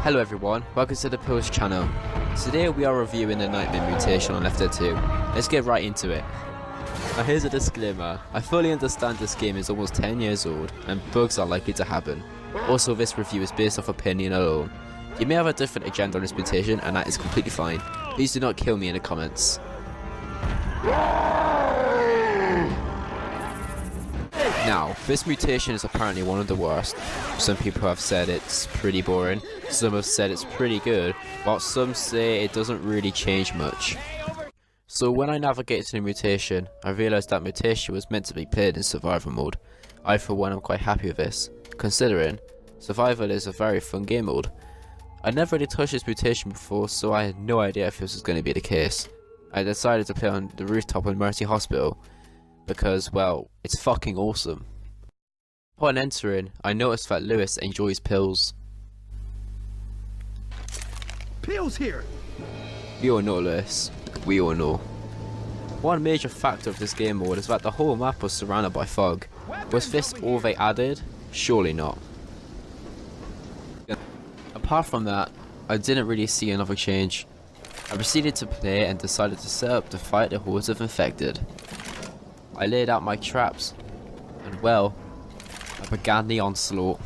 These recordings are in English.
Hello everyone, welcome to the Post channel. Today we are reviewing the Nightmare Mutation on L4D2. Let's get right into it. Now here's a disclaimer, I fully understand this game is almost 10 years old and bugs are likely to happen. Also this review is based off opinion alone. You may have a different agenda on this mutation and that is completely fine. Please do not kill me in the comments. Now, this mutation is apparently one of the worst. Some people have said it's pretty boring, some have said it's pretty good, while some say it doesn't really change much. So when I navigated to the mutation, I realised that mutation was meant to be played in survival mode. I for one am quite happy with this, considering survival is a very fun game mode. I never really touched this mutation before, so I had no idea if this was going to be the case. I decided to play on the rooftop of Mercy Hospital, because, well, it's fucking awesome. Upon entering, I noticed that Lewis enjoys pills. Pills here! We all know Lewis. We all know. One major factor of this game mode is that the whole map was surrounded by fog. Was this all they added? Surely not. Apart from that, I didn't really see another change. I proceeded to play and decided to set up to fight the hordes of infected. I laid out my traps, and well, I began the onslaught.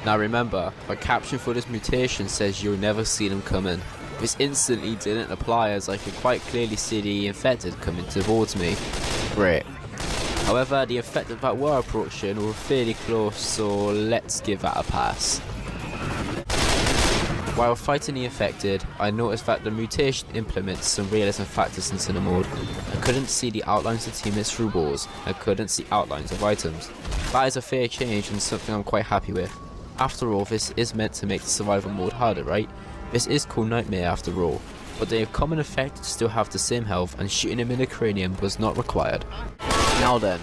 Now remember, the caption for this mutation says you'll never see them coming. This instantly didn't apply as I could quite clearly see the infected coming towards me. Great. However, the infected that were approaching were fairly close, so let's give that a pass. While fighting the infected, I noticed that the mutation implements some realism factors into the mode. I couldn't see the outlines of teammates through walls, I couldn't see outlines of items. That is a fair change and something I'm quite happy with. After all, this is meant to make the survival mode harder, right? This is called Nightmare after all, but the common infected still have the same health and shooting them in the cranium was not required. Now then,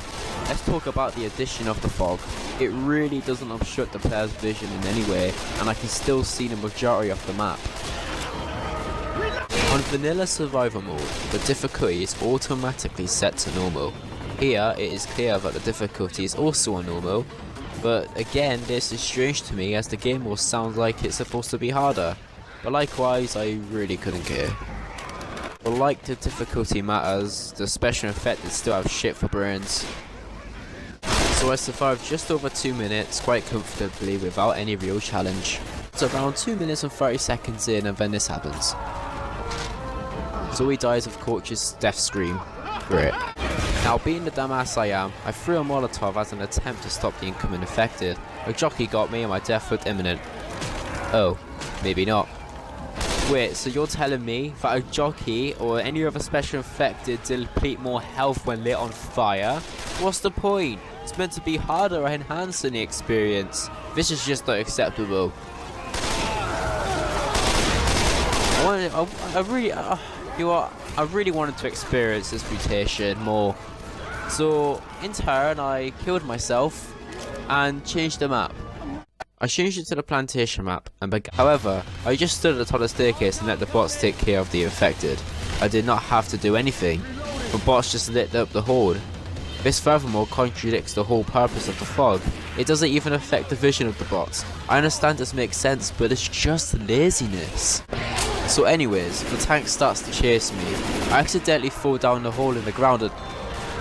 let's talk about the addition of the fog. It really doesn't obstruct the player's vision in any way, and I can still see the majority of the map. On vanilla survival mode, the difficulty is automatically set to normal. Here, it is clear that the difficulty is also on normal, but again, this is strange to me as the game mode sounds like it's supposed to be harder. But likewise, I really couldn't care. But like the difficulty matters, the special infected still have shit for brains. So I survived just over 2 minutes quite comfortably without any real challenge. It's around 2 minutes and 30 seconds in and then this happens. Zoe dies of Coach's death scream. Great. Now being the dumbass I am, I threw a Molotov as an attempt to stop the incoming infected. A jockey got me and my death looked imminent. Oh, maybe not. Wait, so you're telling me that a jockey or any other special infected deplete more health when lit on fire? What's the point? It's meant to be harder or enhancing the experience. This is just not acceptable. I really wanted to experience this mutation more. So in turn I killed myself and changed the map. I changed it to the plantation map and however, I just stood at the top of the staircase and let the bots take care of the infected. I did not have to do anything. The bots just lit up the horde. This furthermore contradicts the whole purpose of the fog. It doesn't even affect the vision of the bots. I understand this makes sense, but it's just laziness. So anyways, the tank starts to chase me. I accidentally fall down the hole in the ground and...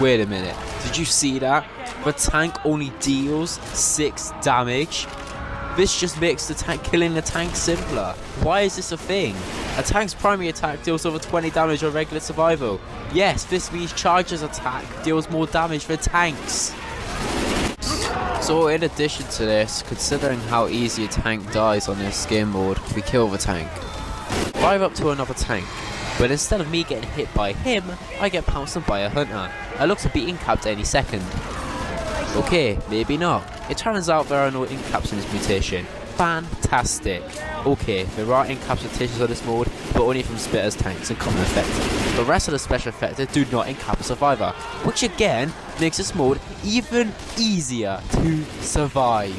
Wait a minute, did you see that? The tank only deals 6 damage? This just makes the tank killing the tank simpler. Why is this a thing? A tank's primary attack deals over 20 damage on regular survival. Yes, this means Charger's attack deals more damage than tanks. So in addition to this, considering how easy a tank dies on this game mode, we kill the tank. Drive up to another tank, but instead of me getting hit by him, I get pounced on by a hunter. I look to be in-capped any second. Okay, maybe not. It turns out there are no in-caps in this mutation. Fantastic. Okay, there are incapacitations on this mode, but only from spitters, tanks and common infected. The rest of the special infected do not incap a survivor, which again makes this mode even easier to survive.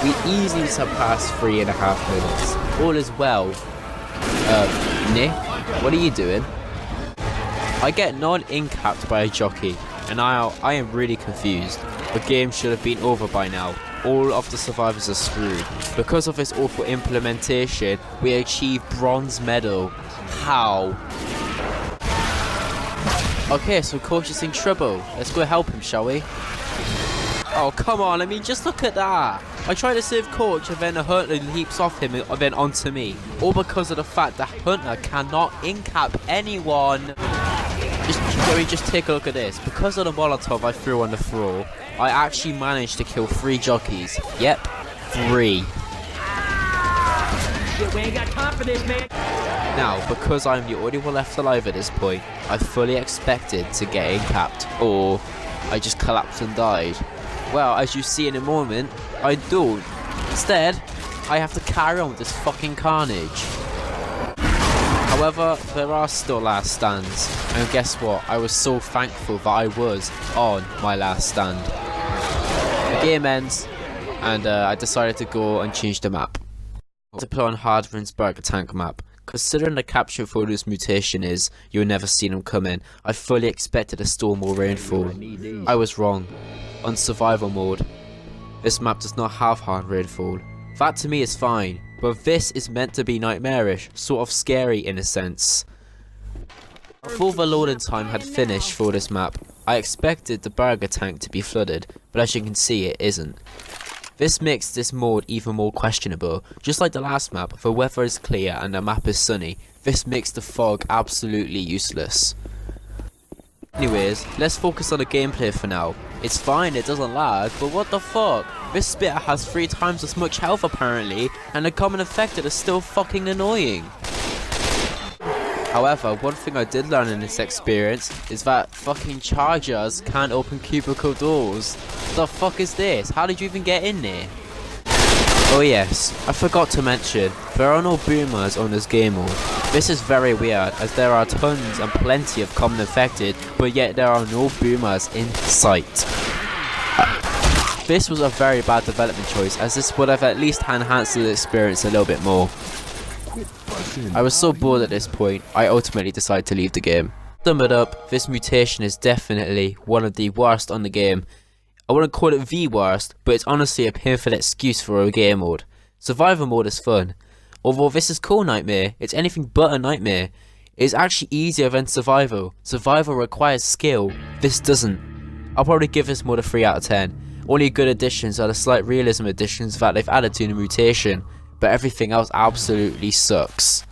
We easily surpass 3.5 minutes. All is well. Nick, what are you doing? I get non-incapped by a jockey, and I am really confused. The game should have been over by now. all of the survivors are screwed. Because of this awful implementation, we achieved bronze medal. How? Okay, so Coach is in trouble. Let's go help him, shall we? Oh, come on, I mean, just look at that. I try to save Coach and then a hunter leaps off him and then onto me. All because of the fact that hunter cannot in-cap anyone. Just take a look at this. Because of the Molotov I threw on the floor, I actually managed to kill 3 jockeys. Yep, 3. We ain't got time for this, man. Now, because I'm the only one left alive at this point, I fully expected to get in-capped, or I just collapsed and died. Well, as you see in a moment, I don't. Instead, I have to carry on with this fucking carnage. However, there are still last stands, and guess what? I was so thankful that I was on my last stand. The game ends, and I decided to go and change the map. To play on Hardman's Burger Tank map. Considering the capture for this mutation is, you'll never see them coming, I fully expected a storm or rainfall. I was wrong. On survival mode, this map does not have hard rainfall. That to me is fine, but this is meant to be nightmarish, sort of scary in a sense. Before the loading time had finished for this map, I expected the burger tank to be flooded, but as you can see it isn't. This makes this mode even more questionable. Just like the last map, the weather is clear and the map is sunny. This makes the fog absolutely useless. Anyways, let's focus on the gameplay for now. It's fine, it doesn't lag, but what the fuck? This spitter has 3 times as much health apparently, and the common affected is still fucking annoying. However, one thing I did learn in this experience is that fucking chargers can't open cubicle doors. The fuck is this? How did you even get in there? Oh yes, I forgot to mention, there are no boomers on this game mode. This is very weird as there are tons and plenty of common affected, but yet there are no boomers in sight. This was a very bad development choice as this would have at least enhanced the experience a little bit more. I was so bored at this point, I ultimately decided to leave the game. To sum it up, this mutation is definitely one of the worst on the game. I wouldn't call it the worst, but it's honestly a painful excuse for a game mode. Survivor mode is fun. Although this is called Nightmare, it's anything but a nightmare. It's actually easier than Survival. Survival requires skill, this doesn't. I'll probably give this mode a 3 out of 10. Only good additions are the slight realism additions that they've added to the mutation, but everything else absolutely sucks.